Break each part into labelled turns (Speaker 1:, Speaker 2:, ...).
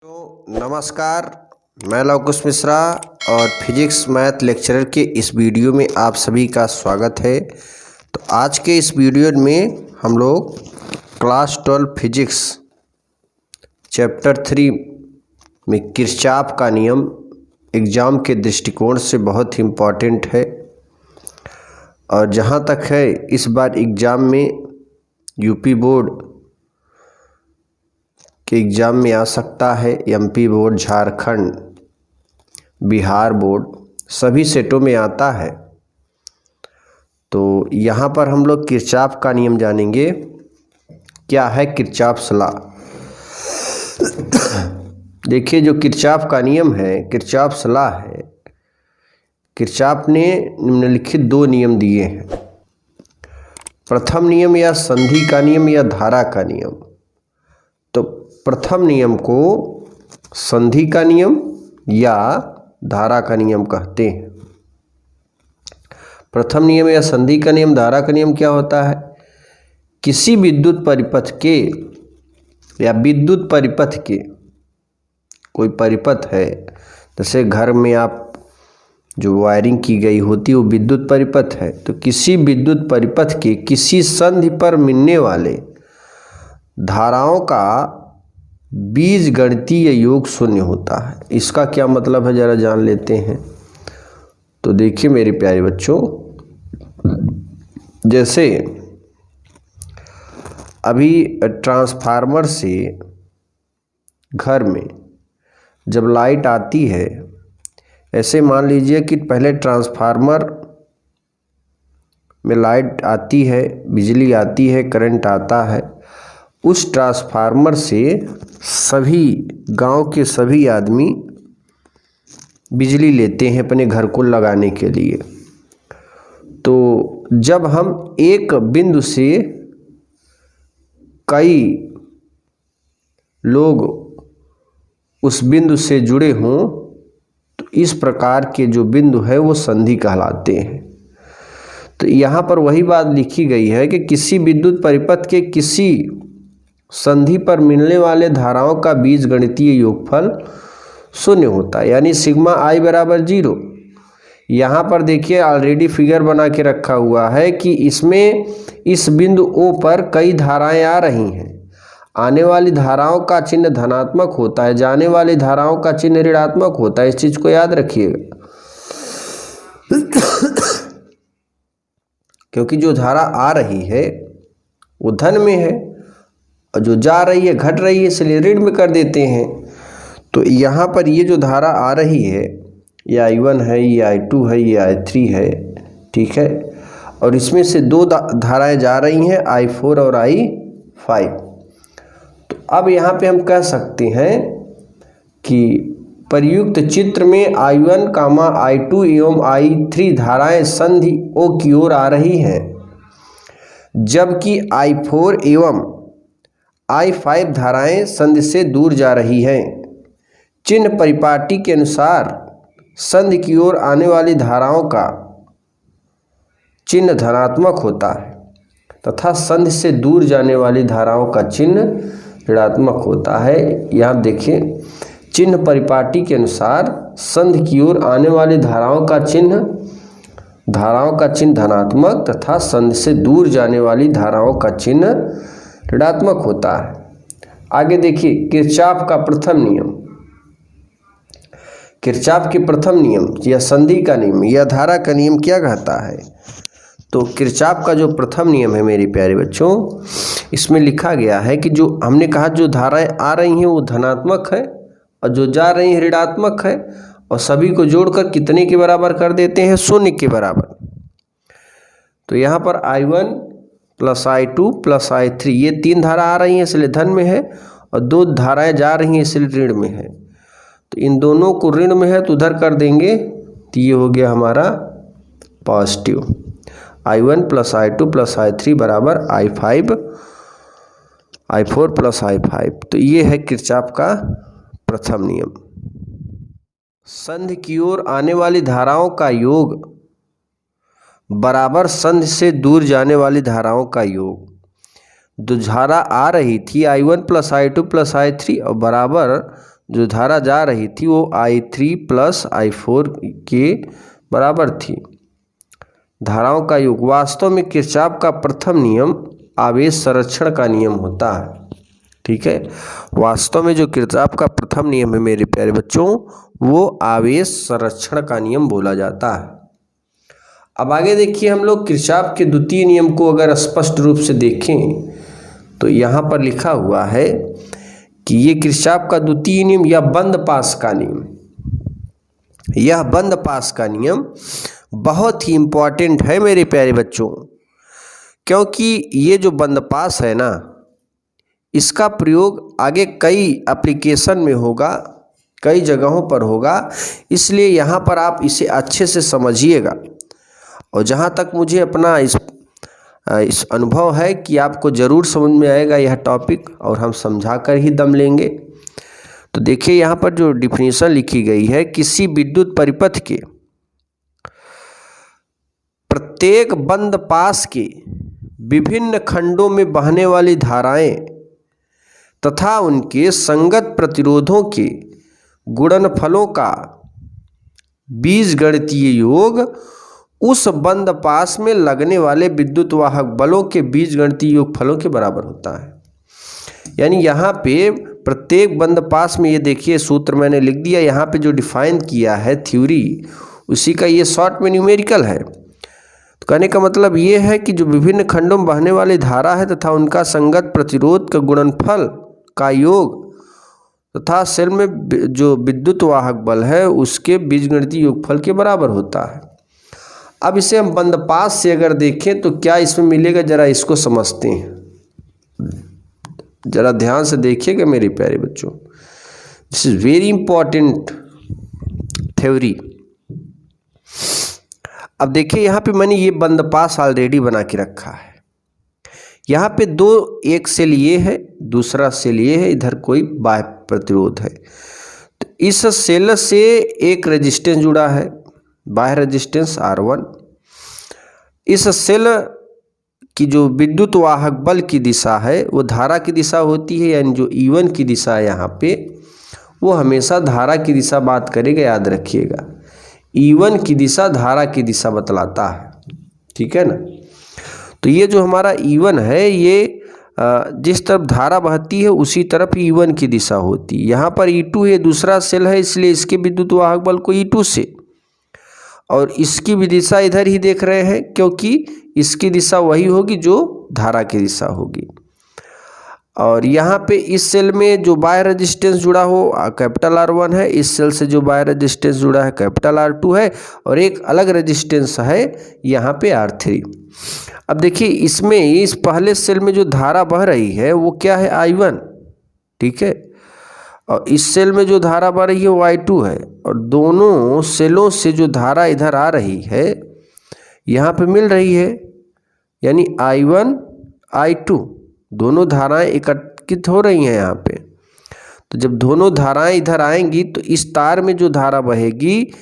Speaker 1: तो नमस्कार, मैं लव कुश मिश्रा और फिजिक्स मैथ लेक्चरर के इस वीडियो में आप सभी का स्वागत है। तो आज के इस वीडियो में हम लोग क्लास 12 फिजिक्स चैप्टर 3 में किरचॉफ का नियम एग्ज़ाम के दृष्टिकोण से बहुत ही इम्पॉर्टेंट है। और जहाँ तक है इस बार एग्ज़ाम में यूपी बोर्ड के एग्ज़ाम में आ सकता है, MP board, Jharkhand, Bihar board, सभी सेटों में आता है। तो यहाँ पर हम लोग किरचॉफ का नियम जानेंगे। क्या है किरचॉफ्स लॉ? देखिए, जो किरचॉफ का नियम है, किरचॉफ्स लॉ है, किरचॉफ ने निम्नलिखित दो नियम दिए हैं। प्रथम नियम या संधि का नियम या धारा का नियम। तो प्रथम नियम को संधि का नियम या धारा का नियम कहते हैं। प्रथम नियम या संधि का नियम, धारा का नियम क्या होता है? किसी विद्युत परिपथ के या विद्युत परिपथ के, कोई परिपथ है, जैसे घर में आप जो वायरिंग की गई होती है वो विद्युत परिपथ है। तो किसी विद्युत परिपथ के किसी संधि पर मिलने वाले धाराओं का बीजगणितीय योग शून्य होता है। इसका क्या मतलब है, जरा जान लेते हैं। तो देखिए मेरे प्यारे बच्चों, जैसे अभी ट्रांसफार्मर से घर में जब लाइट आती है, ऐसे मान लीजिए कि पहले ट्रांसफार्मर में लाइट आती है, बिजली आती है, करंट आता है। उस ट्रांसफार्मर से सभी गांव के सभी आदमी बिजली लेते हैं अपने घर को लगाने के लिए। तो जब हम एक बिंदु से कई लोग उस बिंदु से जुड़े हों तो इस प्रकार के जो बिंदु है वो संधि कहलाते हैं। तो यहाँ पर वही बात लिखी गई है कि किसी विद्युत परिपथ के किसी संधि पर मिलने वाले धाराओं का बीजगणितीय योगफल शून्य होता है, यानी सिग्मा आई बराबर 0। यहाँ पर देखिए ऑलरेडी फिगर बना के रखा हुआ है कि इसमें इस बिंदु O पर कई धाराएं आ रही हैं। आने वाली धाराओं का चिन्ह धनात्मक होता है, जाने वाली धाराओं का चिन्ह ऋणात्मक होता है। इस चीज को याद रखिएगा। क्योंकि जो धारा आ रही है वो धन में है और जो जा रही है घट रही है, इसलिए ऋण में कर देते हैं। तो यहाँ पर ये जो धारा आ रही है, ये I1 है, ये I2 है, ये I3 है, ठीक है। और इसमें से दो धाराएं जा रही हैं, I4 और I5। तो अब यहाँ पे हम कह सकते हैं कि प्रयुक्त चित्र में I1, I2 एवं I3 धाराएं संधि O की ओर आ रही हैं, जबकि I4 एवं I5 धाराएं संधि से दूर जा रही हैं। चिन्ह परिपाटी के अनुसार संधि की ओर आने वाली धाराओं का चिन्ह धनात्मक होता है तथा संधि से दूर जाने वाली धाराओं का चिन्ह ऋणात्मक होता है। यहाँ देखिए, चिन्ह परिपाटी के अनुसार संधि की ओर आने वाली धाराओं का चिन्ह धनात्मक तथा संधि से दूर जाने वाली धाराओं का चिन्ह ऋणात्मक होता है। आगे देखिए, किरचॉफ का प्रथम नियम। किरचॉफ के प्रथम नियम या संधि का नियम या धारा का नियम क्या कहता है? तो किरचॉफ का जो प्रथम नियम है मेरे प्यारे बच्चों, इसमें लिखा गया है कि जो हमने कहा जो धाराएं आ रही हैं वो धनात्मक है और जो जा रही हैं ऋणात्मक है, और सभी को जोड़कर कितने के बराबर कर देते हैं? 0 के बराबर। तो यहाँ पर I1 plus I2 plus I3, ये तीन धारा आ रही हैं इसलिए धन में है, और दो धाराएं जा रही हैं इसलिए ऋण में है। तो इन दोनों को ऋण में है तो उधर कर देंगे, तो ये हो गया हमारा positive. I1 plus I2 plus I3 बराबर I4 प्लस I5। तो ये है किरचॉफ का प्रथम नियम। संधि की ओर आने वाली धाराओं का योग बराबर संधि से दूर जाने वाली धाराओं का योग। जो धारा आ रही थी I1 plus I2 plus I3 और बराबर जो धारा जा रही थी वो I3 प्लस I4 के बराबर थी। धाराओं का योग। वास्तव में किरचॉफ का प्रथम नियम आवेश संरक्षण का नियम होता है। ठीक है, वास्तव में जो किरचॉफ का प्रथम नियम है मेरे प्यारे बच्चों, वो आवेश संरक्षण का नियम बोला जाता है। अब आगे देखिए, हम लोग किरचॉफ के द्वितीय नियम को अगर स्पष्ट रूप से देखें तो यहाँ पर लिखा हुआ है कि ये किरचॉफ का द्वितीय नियम या बंद पास का नियम, यह बंद पास का नियम बहुत ही इम्पॉर्टेंट है मेरे प्यारे बच्चों, क्योंकि ये जो बंद पास है ना, इसका प्रयोग आगे कई एप्लीकेशन में होगा, कई जगहों पर होगा, इसलिए यहाँ पर आप इसे अच्छे से समझिएगा। और जहाँ तक मुझे अपना इस अनुभव है कि आपको ज़रूर समझ में आएगा यह टॉपिक, और हम समझा कर ही दम लेंगे। तो देखिए यहाँ पर जो डिफिनीशन लिखी गई है, किसी विद्युत परिपथ के प्रत्येक बंद पास के विभिन्न खंडों में बहने वाली धाराएं तथा उनके संगत प्रतिरोधों के गुणनफलों का बीजगणितीय योग उस बंद पास में लगने वाले विद्युत वाहक बलों के बीजगणितीय योगफलों के बराबर होता है। यानी यहाँ पे प्रत्येक बंद पास में, ये देखिए सूत्र मैंने लिख दिया, यहाँ पे जो डिफाइन किया है थ्योरी, उसी का ये शॉर्ट में न्यूमेरिकल है। तो कहने का मतलब ये है कि जो विभिन्न खंडों में बहने वाली धारा है तथा उनका संगत प्रतिरोध का गुणनफल का योग तथा सेल में जो विद्युत वाहक बल है उसके बीजगणितीय योगफल के बराबर होता है। अब इसे हम बंद पास से अगर देखें तो क्या इसमें मिलेगा, जरा इसको समझते हैं। जरा ध्यान से देखिएगा मेरे प्यारे बच्चों, this is very important theory. अब देखिए यहाँ पे मैंने ये बंद पास ऑलरेडी बना के रखा है। यहाँ पे दो, एक सेल ये है, दूसरा सेल ये है, इधर कोई बाह्य प्रतिरोध है। तो इस सेल से एक रेजिस्टेंस जुड़ा है, बाह्य रेजिस्टेंस R1। इस सेल की जो विद्युत वाहक बल की दिशा है वो धारा की दिशा होती है, यानी जो E1 की दिशा है यहाँ पे, वो हमेशा धारा की दिशा बात करेगा, याद रखिएगा। E1 की दिशा धारा की दिशा बतलाता है, ठीक है ना। तो ये जो हमारा E1 है, ये जिस तरफ धारा बहती है उसी तरफ E1 की दिशा होती है। यहाँ पर E2 है, दूसरा सेल है, इसलिए इसके विद्युत वाहक बल को E2 से, और इसकी भी दिशा इधर ही देख रहे हैं क्योंकि इसकी दिशा वही होगी जो धारा की दिशा होगी। और यहाँ पे इस सेल में जो बाह्य रेजिस्टेंस जुड़ा हो कैपिटल R1 है, इस सेल से जो बाह्य रेजिस्टेंस जुड़ा है कैपिटल R2 है, और एक अलग रेजिस्टेंस है यहाँ पे R3। अब देखिए इसमें इस पहले सेल में जो धारा बह रही है वो क्या है, I1, ठीक है, और इस सेल में जो धारा बह रही है वो I2 है। और दोनों सेलों से जो धारा इधर आ रही है यहाँ पे मिल रही है, यानी I1 I2 दोनों धाराएं एकत्रित हो रही हैं यहाँ पे। तो जब दोनों धाराएं इधर आएंगी तो इस तार में जो धारा बहेगी,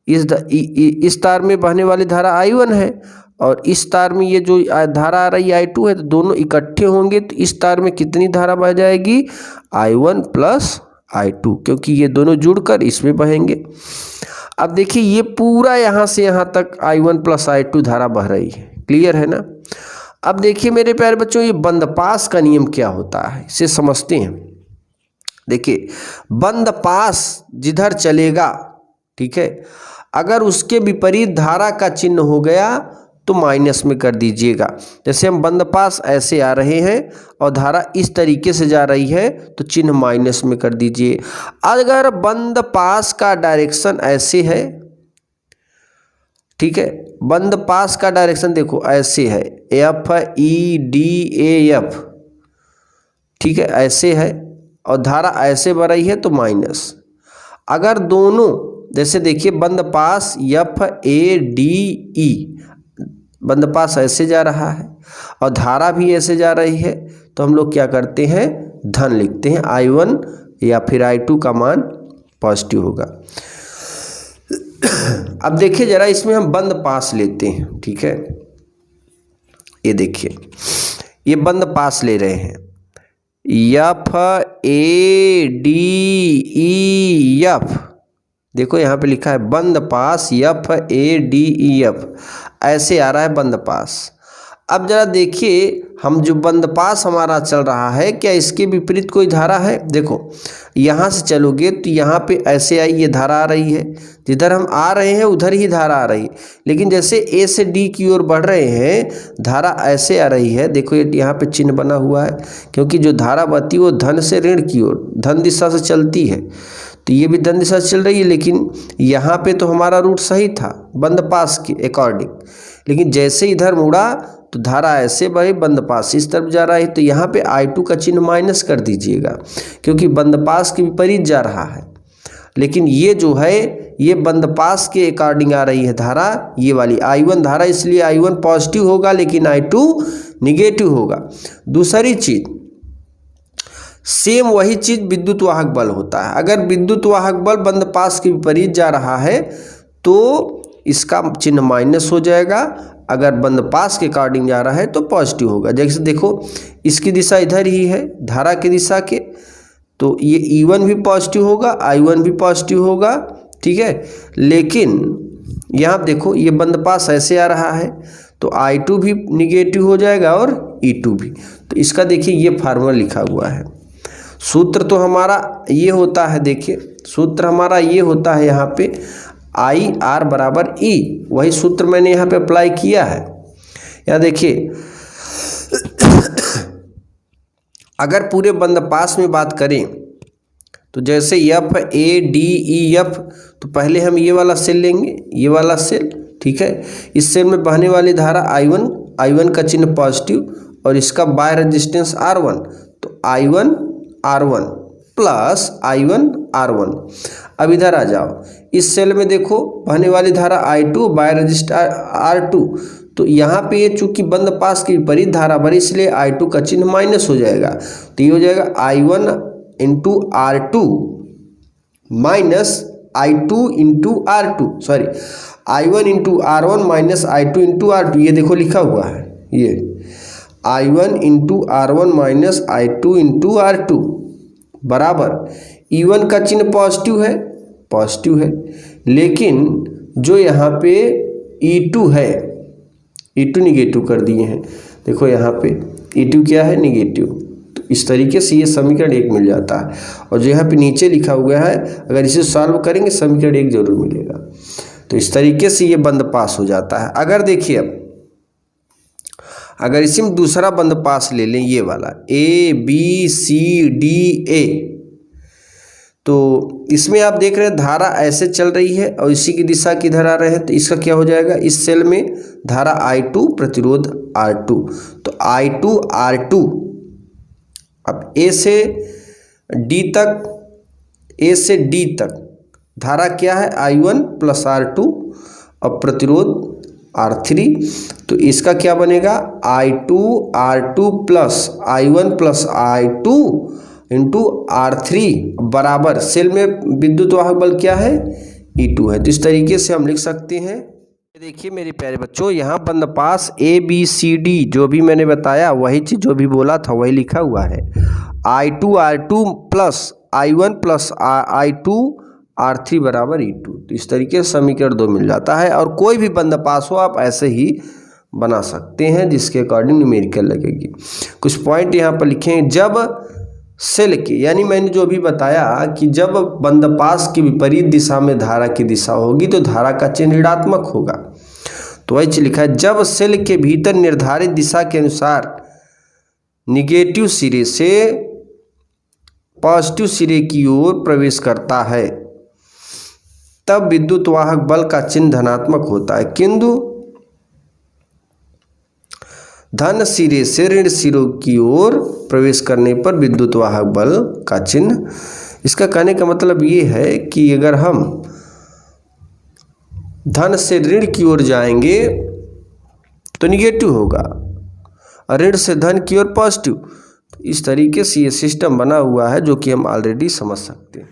Speaker 1: इस तार में बहने वाली धारा I1 है, और इस तार में ये जो धारा आ रही है I2 है, तो दोनों इकट्ठे होंगे तो इस तार में कितनी धारा बह जाएगी, I1 प्लस I2, क्योंकि ये दोनों जुड़कर इसमें बहेंगे। अब देखिए ये पूरा यहाँ से यहाँ तक I1 प्लस I2 धारा बह रही है, क्लियर है ना। अब देखिए मेरे प्यारे बच्चों, ये बंद पास का नियम क्या होता है इसे समझते हैं। देखिए बंद पास जिधर चलेगा, ठीक है, अगर उसके विपरीत धारा का चिन्ह हो गया तो माइनस में कर दीजिएगा। जैसे हम बंद पास ऐसे आ रहे हैं और धारा इस तरीके से जा रही है तो चिन्ह माइनस में कर दीजिए। अगर बंद पास का डायरेक्शन ऐसे है, ठीक है, बंद पास का डायरेक्शन देखो ऐसे है, FEDAF, ठीक है, ऐसे है, और धारा ऐसे बढ़ रही है तो माइनस। अगर दोनों, जैसे देखिए बंद पास FADE, बंद पास ऐसे जा रहा है और धारा भी ऐसे जा रही है, तो हम लोग क्या करते हैं, धन लिखते हैं, I1 या फिर I2 का मान पॉजिटिव होगा। अब देखिए जरा इसमें हम बंद पास लेते हैं, ठीक है, ये देखिए ये बंद पास ले रहे हैं, F A D E F, देखो यहाँ पे लिखा है बंद पास F A D E F, ऐसे आ रहा है बंद पास। अब जरा देखिए हम जो बंद पास हमारा चल रहा है, क्या इसके विपरीत कोई धारा है? देखो यहाँ से चलोगे तो यहाँ पे ऐसे आई ये धारा आ रही है, जिधर हम आ रहे हैं उधर ही धारा आ रही है, लेकिन जैसे ए से डी की ओर बढ़ रहे हैं धारा ऐसे आ रही है। देखो ये यहाँ पे चिन्ह बना हुआ है, क्योंकि जो धारा बहती है वो धन से ऋण की ओर धन दिशा से चलती है, तो ये भी धन दिशा से चल रही है। लेकिन यहाँ पे तो हमारा रूट सही था बंद पास के अकॉर्डिंग, लेकिन जैसे इधर मुड़ा तो धारा ऐसे बही बंद पास इस तरफ जा रहा है, तो यहाँ पे I2 का चिन्ह माइनस कर दीजिएगा, क्योंकि बंद पास के विपरीत जा रहा है। लेकिन ये जो है ये बंद पास के अकॉर्डिंग आ रही है धारा, ये वाली I1 धारा, इसलिए I1 पॉजिटिव होगा लेकिन I2 निगेटिव होगा। दूसरी चीज, सेम वही चीज विद्युत वाहक बल होता है। अगर विद्युत वाहक बल बंद पास के विपरीत जा रहा है तो इसका चिन्ह माइनस हो जाएगा, अगर बंद पास के अकॉर्डिंग जा रहा है तो पॉजिटिव होगा। जैसे देखो इसकी दिशा इधर ही है धारा की दिशा के, तो ये E1 भी पॉजिटिव होगा, I1 भी पॉजिटिव होगा, ठीक है। लेकिन यहाँ देखो ये बंद पास ऐसे आ रहा है तो I2 भी निगेटिव हो जाएगा और E2 भी। तो इसका देखिए ये फार्मूला लिखा हुआ है। सूत्र तो हमारा ये होता है, देखिए सूत्र हमारा ये होता है यहाँ पे आई आर बराबर ई, वही सूत्र मैंने यहाँ पे अप्लाई किया है। यहाँ देखिए अगर पूरे बंद पास में बात करें तो जैसे F A D E F, तो पहले हम ये वाला सेल लेंगे, ये वाला सेल, ठीक है। इस सेल में बहने वाली धारा I1 का चिन्ह पॉजिटिव और इसका बाय रेजिस्टेंस R1, तो I1 R1 plus I1 R1। अब इधर आ जाओ, इस सेल में देखो बहने वाली धारा I2 बाय रजिस्टर R2, तो यहाँ पे ये चूंकि बंद पास की विपरीत धारा बनी इसलिए I2 का चिन्ह माइनस हो जाएगा, तो ये हो जाएगा I1 into R2 minus I2 into R2, sorry I1 into R1 minus I2 into R2, ये देखो लिखा हुआ है ये I1 into R1 minus I2 into R2 बराबर E1 का चिन्ह पॉजिटिव है, लेकिन जो यहाँ पे E2 है, E2 निगेटिव कर दिए हैं। देखो यहाँ पे E2 क्या है, निगेटिव। तो इस तरीके से ये समीकरण 1 मिल जाता है, और जो यहाँ पे नीचे लिखा हुआ है अगर इसे सॉल्व करेंगे समीकरण 1 जरूर मिलेगा। तो इस तरीके से ये बंद पास हो जाता है। अगर देखिए अब अगर इसी में दूसरा बंद पास ले लें, ये वाला ABCDA, तो इसमें आप देख रहे हैं धारा ऐसे चल रही है और इसी की दिशा किधर आ रहे हैं, तो इसका क्या हो जाएगा, इस सेल में धारा I2 प्रतिरोध R2, तो I2 R2। अब A से D तक धारा क्या है, I1 प्लस R2 और प्रतिरोध R3, तो इसका क्या बनेगा, I2 R2 plus I1 plus I2 into R3 बराबर सेल में विद्युत वाहक बल क्या है, E2 है। तो इस तरीके से हम लिख सकते हैं। देखिए मेरे प्यारे बच्चों, यहाँ बंद पास ABCD जो भी मैंने बताया वही चीज़ जो भी बोला था वही लिखा हुआ है। I2 R2 plus I1 plus I2 R3 बराबर E2। तो इस तरीके से समीकरण 2 मिल जाता है, और कोई भी बंद पास हो आप ऐसे ही बना सकते हैं जिसके अकॉर्डिंग न्यूमेरिकल लगेगी। कुछ पॉइंट यहाँ पर लिखे हैं। जब सेल के, यानी मैंने जो अभी बताया कि जब बंद पास की विपरीत दिशा में धारा की दिशा होगी तो धारा का चिन्ह ऋणात्मक होगा, तो वही लिखा है जब सेल के भीतर निर्धारित दिशा के अनुसार निगेटिव सिरे से पॉजिटिव सिरे की ओर प्रवेश करता है तब विद्युत वाहक बल का चिन्ह धनात्मक होता है, किंतु धन सिरे से ऋण सिरों की ओर प्रवेश करने पर विद्युत वाहक बल का चिन्ह। इसका कहने का मतलब ये है कि अगर हम धन से ऋण की ओर जाएंगे तो निगेटिव होगा और ऋण से धन की ओर पॉजिटिव। इस तरीके से ये सिस्टम बना हुआ है जो कि हम ऑलरेडी समझ सकते हैं।